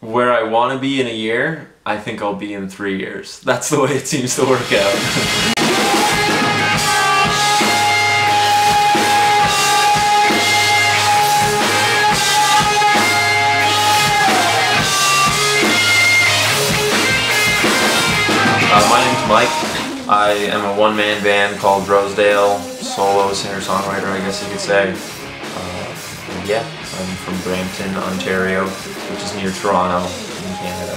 Where I want to be in a year, I think I'll be in 3 years. That's the way it seems to work out. My name's Mike. I am a one-man band called Rosedale, solo singer-songwriter, I guess you could say. And yeah, I'm from Brampton, Ontario, which is near Toronto in Canada.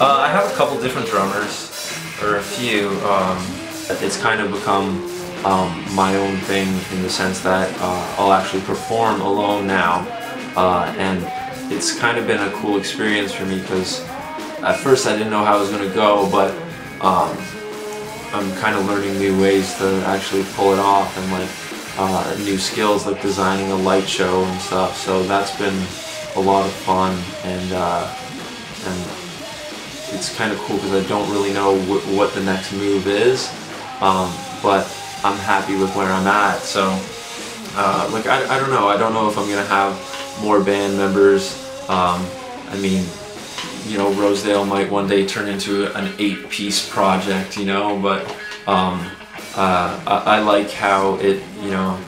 I have a couple different drummers, or a few. It's kind of become my own thing in the sense that I'll actually perform alone now, and it's kind of been a cool experience for me because at first I didn't know how it was going to go, but I'm kind of learning new ways to actually pull it off, and like new skills like designing a light show and stuff. So that's been a lot of fun, and it's kind of cool because I don't really know what the next move is, but I'm happy with where I'm at. So like I don't know if I'm gonna have more band members. I mean, you know, Rosedale might one day turn into an 8-piece project, you know, but I like how it, you know,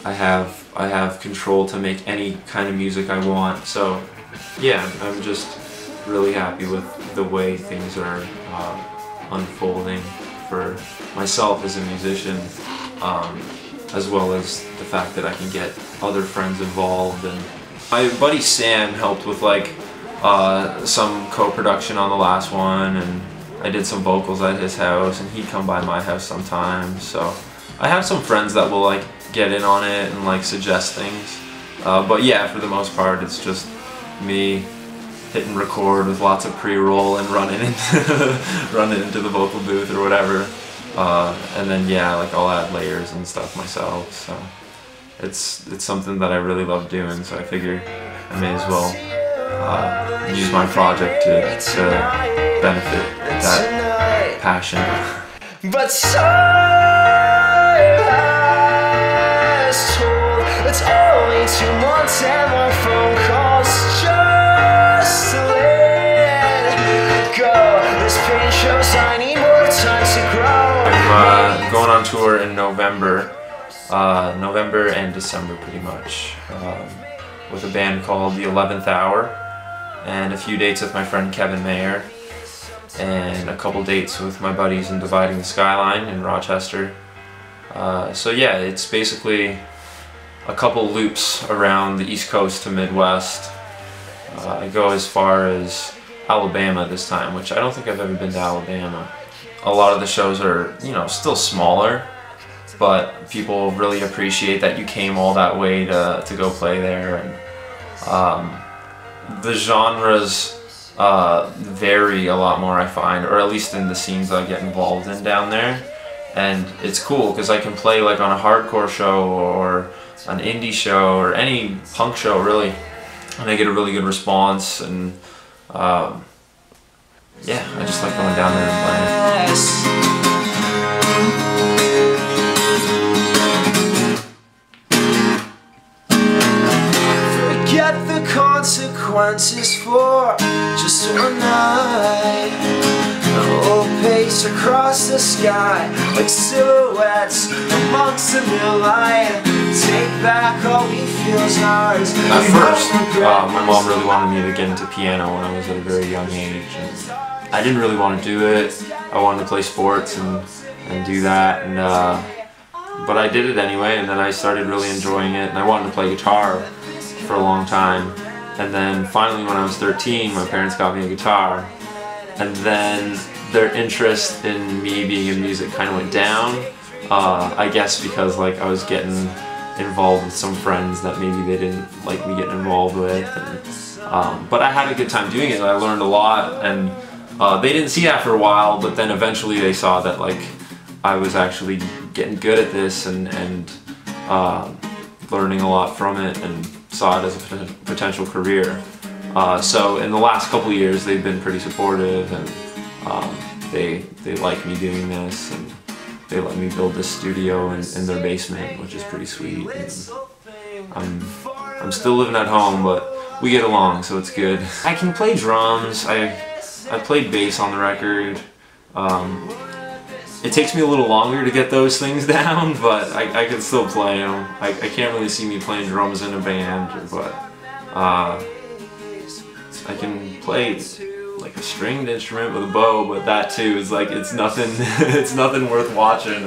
I have control to make any kind of music I want. So yeah, I'm just really happy with the way things are unfolding for myself as a musician, as well as the fact that I can get other friends involved. And my buddy Sam helped with like some co-production on the last one, and I did some vocals at his house, and he'd come by my house sometimes. So I have some friends that will like get in on it and like suggest things, but yeah, for the most part it's just me hitting record with lots of pre-roll and running into the vocal booth or whatever, and then yeah, like I'll add layers and stuff myself. So it's something that I really love doing, so I figure I may as well use my project to benefit that passion. But so has told it's only 2 months and more phone calls just to let go. This pain shows I need more time to grow. I'm going on tour in November and December pretty much, with a band called The 11th Hour, and a few dates with my friend Kevin Mayer, and a couple dates with my buddies in Dividing the Skyline in Rochester. So yeah, it's basically a couple loops around the East Coast to Midwest. I go as far as Alabama this time, which I don't think I've ever been to Alabama. A lot of the shows are, you know, still smaller, but people really appreciate that you came all that way to go play there. And the genres vary a lot more, I find, or at least in the scenes I get involved in down there. And it's cool because I can play like on a hardcore show or an indie show or any punk show really, and I get a really good response. And yeah, I just like going down there and playing. Forget the consequences for just one night. No pace across the sky like silhouettes amongst the moonlight. Take back all we feel is ours. At first, my mom really wanted me to get into piano when I was at a very young age, and I didn't really want to do it. I wanted to play sports and do that, and but I did it anyway, and then I started really enjoying it, and I wanted to play guitar for a long time. And then finally when I was 13, my parents got me a guitar, and then their interest in me being in music kind of went down, I guess because like I was getting involved with some friends that maybe they didn't like me getting involved with, and, but I had a good time doing it, and I learned a lot, and they didn't see that for a while, but then eventually they saw that like I was actually getting good at this and learning a lot from it, and saw it as a potential career. So in the last couple of years they've been pretty supportive, and they like me doing this, and they let me build this studio in their basement, which is pretty sweet. And I'm still living at home, but we get along, so it's good. I can play drums. I played bass on the record. It takes me a little longer to get those things down, but I can still play them. I can't really see me playing drums in a band, but I can play like a stringed instrument with a bow, but that too is like, it's nothing it's nothing worth watching.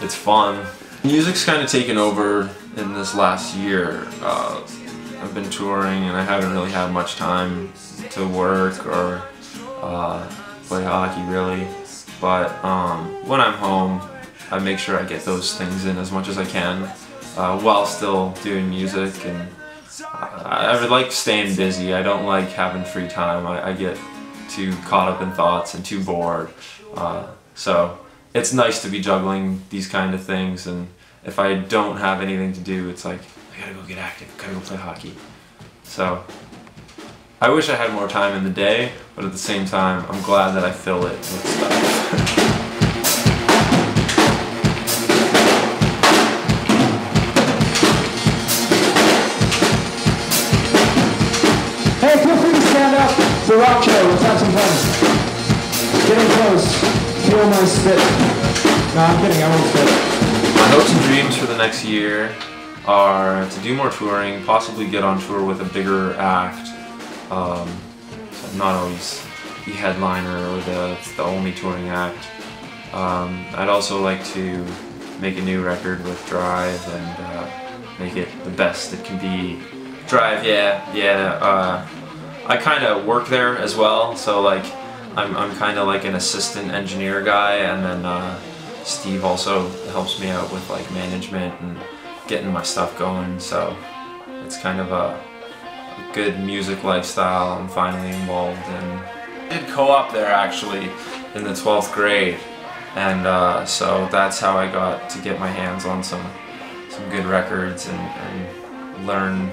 It's fun. Music's kind of taken over in this last year. I've been touring and I haven't really had much time to work or play hockey really, but when I'm home I make sure I get those things in as much as I can while still doing music, and I would like staying busy. I don't like having free time. I get too caught up in thoughts and too bored, so it's nice to be juggling these kind of things, and if I don't have anything to do, it's like, I gotta go get active, gotta go play hockey. So I wish I had more time in the day, but at the same time, I'm glad that I fill it with stuff. Hey, feel free to stand up. It's a rock show. Let's have some fun. Getting close. Feel my spit. No, I'm kidding. I won't spit. My hopes and dreams for the next year are to do more touring, possibly get on tour with a bigger act, so not always the headliner or the only touring act. I'd also like to make a new record with Drive and make it the best it can be. Drive, yeah. I kind of work there as well, so like I'm kind of like an assistant engineer guy, and then Steve also helps me out with like management and getting my stuff going, so it's kind of a good music lifestyle I'm finally involved in. I did co-op there actually in the 12th grade, and so that's how I got to get my hands on some good records and learn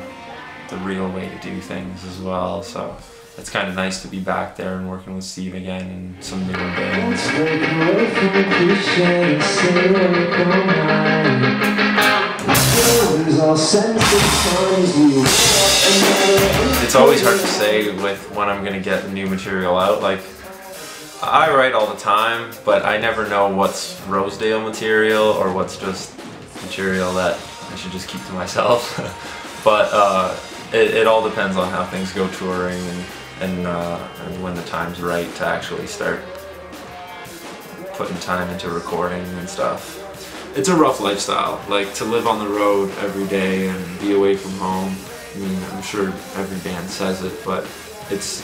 the real way to do things as well, so it's kind of nice to be back there and working with Steve again and some newer bands. It's always hard to say with when I'm going to get new material out. Like, I write all the time, but I never know what's Rosedale material or what's just material that I should just keep to myself. But it all depends on how things go touring and when the time's right to actually start putting time into recording and stuff. It's a rough lifestyle, like to live on the road every day and be away from home. I mean, I'm sure every band says it, but it's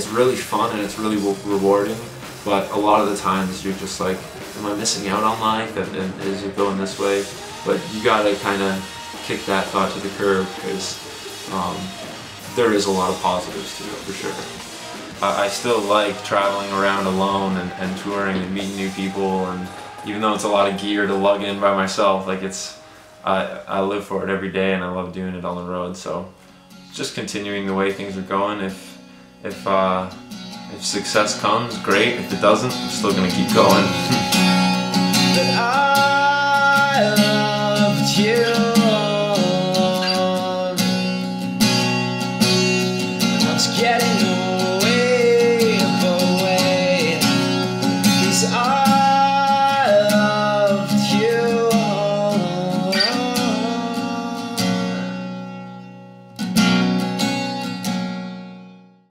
really fun and it's really rewarding. But a lot of the times you're just like, am I missing out on life? And is it going this way? But you gotta kind of kick that thought to the curb, because there is a lot of positives to it for sure. I still like traveling around alone and touring and meeting new people, and even though it's a lot of gear to lug in by myself, like I live for it every day and I love doing it on the road. So just continuing the way things are going. If success comes, great. If it doesn't, I'm still gonna keep going. But I loved you. Getting